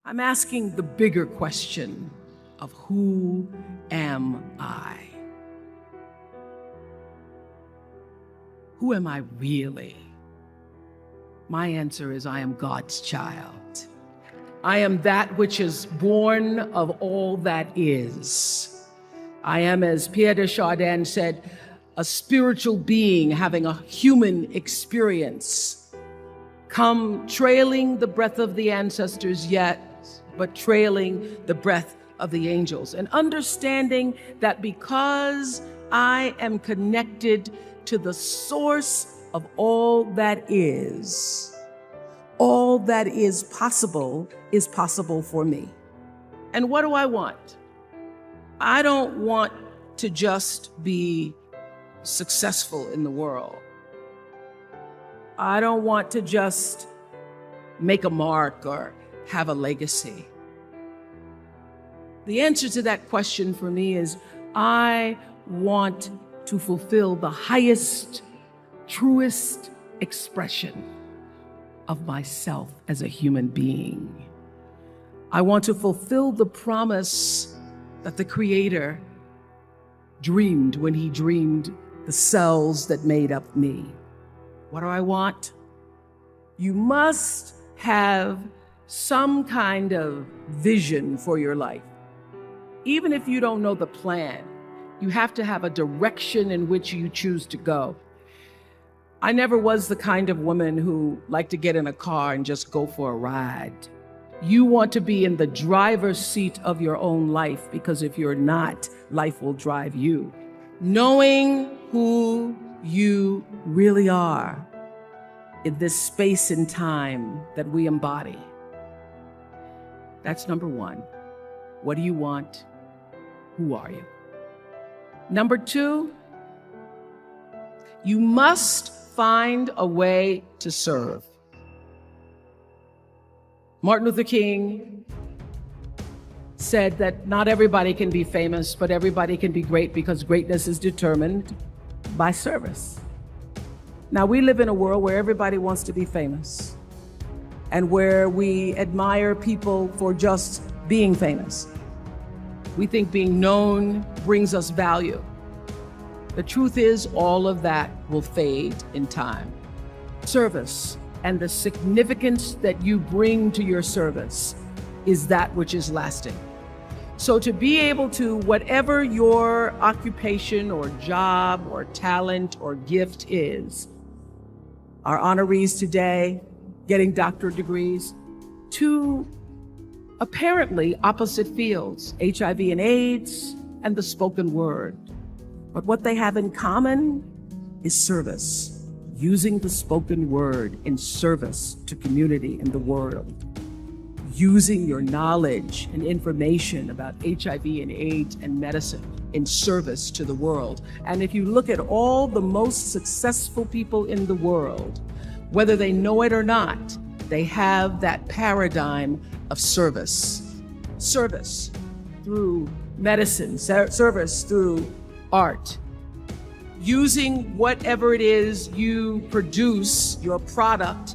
I'm asking the bigger question of who am I? Who am I really? My answer is I am God's child. I am that which is born of all that is. I am, as Pierre de Chardin said, a spiritual being having a human experience, come trailing the breath of the ancestors yet, but trailing the breath of the angels, and understanding that because I am connected to the source of all that is possible for me. And what do I want? I don't want to just be successful in the world. I don't want to just make a mark or have a legacy. The answer to that question for me is I want to fulfill the highest, truest expression of myself as a human being. I want to fulfill the promise that the Creator dreamed when He dreamed the cells that made up me. What do I want? You must have some kind of vision for your life. Even if you don't know the plan, you have to have a direction in which you choose to go. I never was the kind of woman who liked to get in a car and just go for a ride. You want to be in the driver's seat of your own life, because if you're not, life will drive you. Knowing who you really are in this space and time that we embody. That's number one. What do you want? Who are you? Number two, you must find a way to serve. Martin Luther King said that not everybody can be famous, but everybody can be great, because greatness is determined by service. Now, we live in a world where everybody wants to be famous and where we admire people for just being famous. We think being known brings us value. The truth is, all of that will fade in time. Service and the significance that you bring to your service is that which is lasting. So to be able to, whatever your occupation or job or talent or gift is, our honorees today getting doctorate degrees, to apparently opposite fields, HIV and AIDS and the spoken word. But what they have in common is service, using the spoken word in service to community and the world, using your knowledge and information about HIV and AIDS and medicine in service to the world. And if you look at all the most successful people in the world, whether they know it or not, they have that paradigm of service. Service through medicine, service through art. Using whatever it is you produce, your product,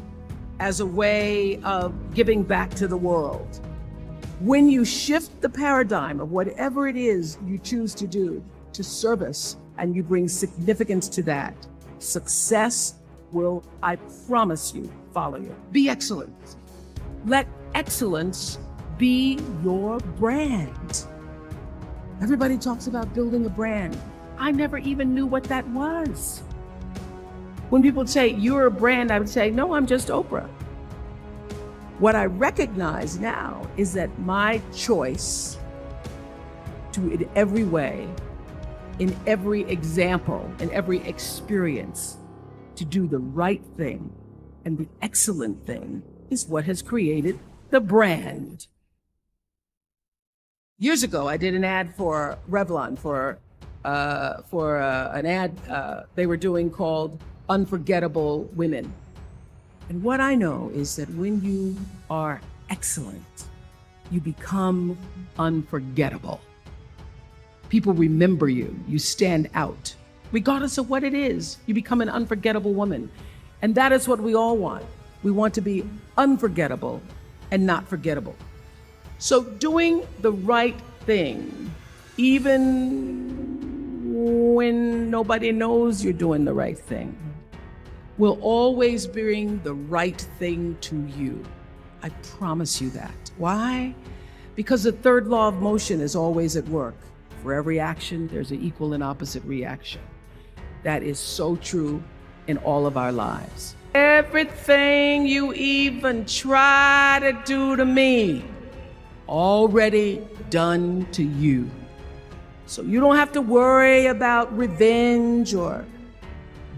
as a way of giving back to the world. When you shift the paradigm of whatever it is you choose to do to service, and you bring significance to that, success will, I promise you, follow you. Be excellent. Let excellence be your brand. Everybody talks about building a brand. I never even knew what that was. When people say, you're a brand, I would say, no, I'm just Oprah. What I recognize now is that my choice to, in every way, in every example, in every experience, to do the right thing and the excellent thing is what has created the brand. Years ago, I did an ad for Revlon for an ad they were doing called Unforgettable Women. And what I know is that when you are excellent, you become unforgettable. People remember you, you stand out. Regardless of what it is, you become an unforgettable woman. And that is what we all want. We want to be unforgettable and not forgettable. So doing the right thing, even when nobody knows you're doing the right thing, will always bring the right thing to you. I promise you that. Why? Because the third law of motion is always at work. For every action, there's an equal and opposite reaction. That is so true in all of our lives. Everything you even try to do to me, already done to you. So you don't have to worry about revenge or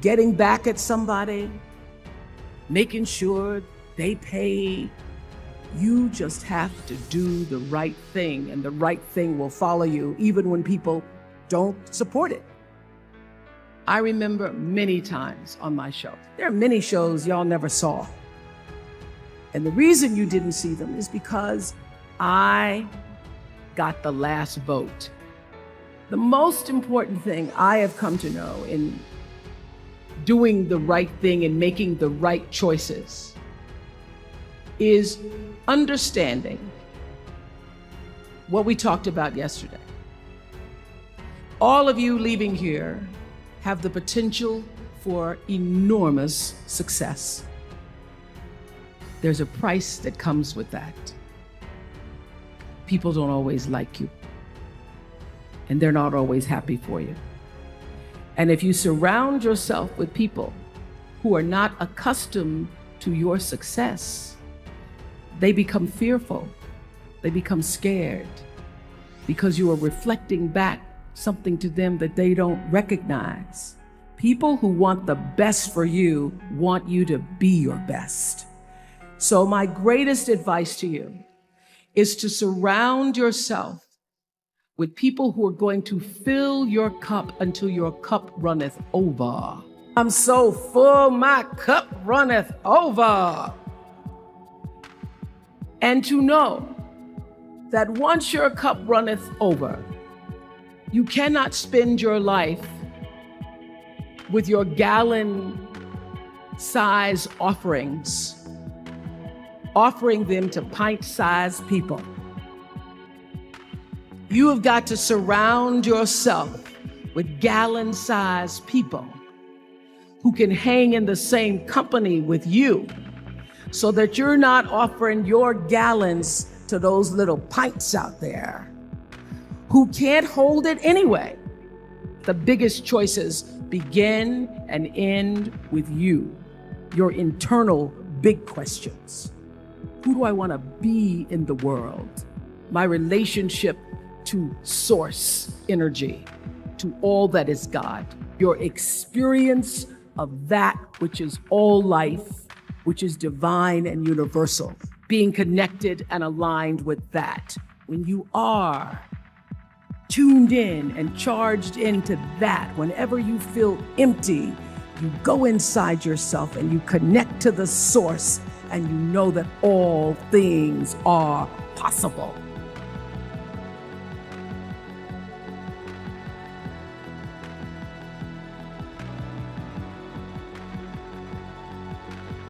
getting back at somebody, making sure they pay. You just have to do the right thing, and the right thing will follow you even when people don't support it. I remember many times on my show. There are many shows y'all never saw. And the reason you didn't see them is because I got the last vote. The most important thing I have come to know in doing the right thing and making the right choices is understanding what we talked about yesterday. All of you leaving here have the potential for enormous success. There's a price that comes with that. People don't always like you, and they're not always happy for you. And if you surround yourself with people who are not accustomed to your success, they become fearful, they become scared, because you are reflecting back something to them that they don't recognize. People who want the best for you want you to be your best. So my greatest advice to you is to surround yourself with people who are going to fill your cup until your cup runneth over. I'm so full, my cup runneth over. And to know that once your cup runneth over, you cannot spend your life with your gallon-size offerings, offering them to pint-sized people. You have got to surround yourself with gallon-sized people who can hang in the same company with you, so that you're not offering your gallons to those little pints out there who can't hold it anyway. The biggest choices begin and end with you, your internal big questions. Who do I want to be in the world? My relationship to source energy, to all that is God, your experience of that which is all life, which is divine and universal, being connected and aligned with that. When you are tuned in and charged into that, whenever you feel empty, you go inside yourself and you connect to the source, and you know that all things are possible.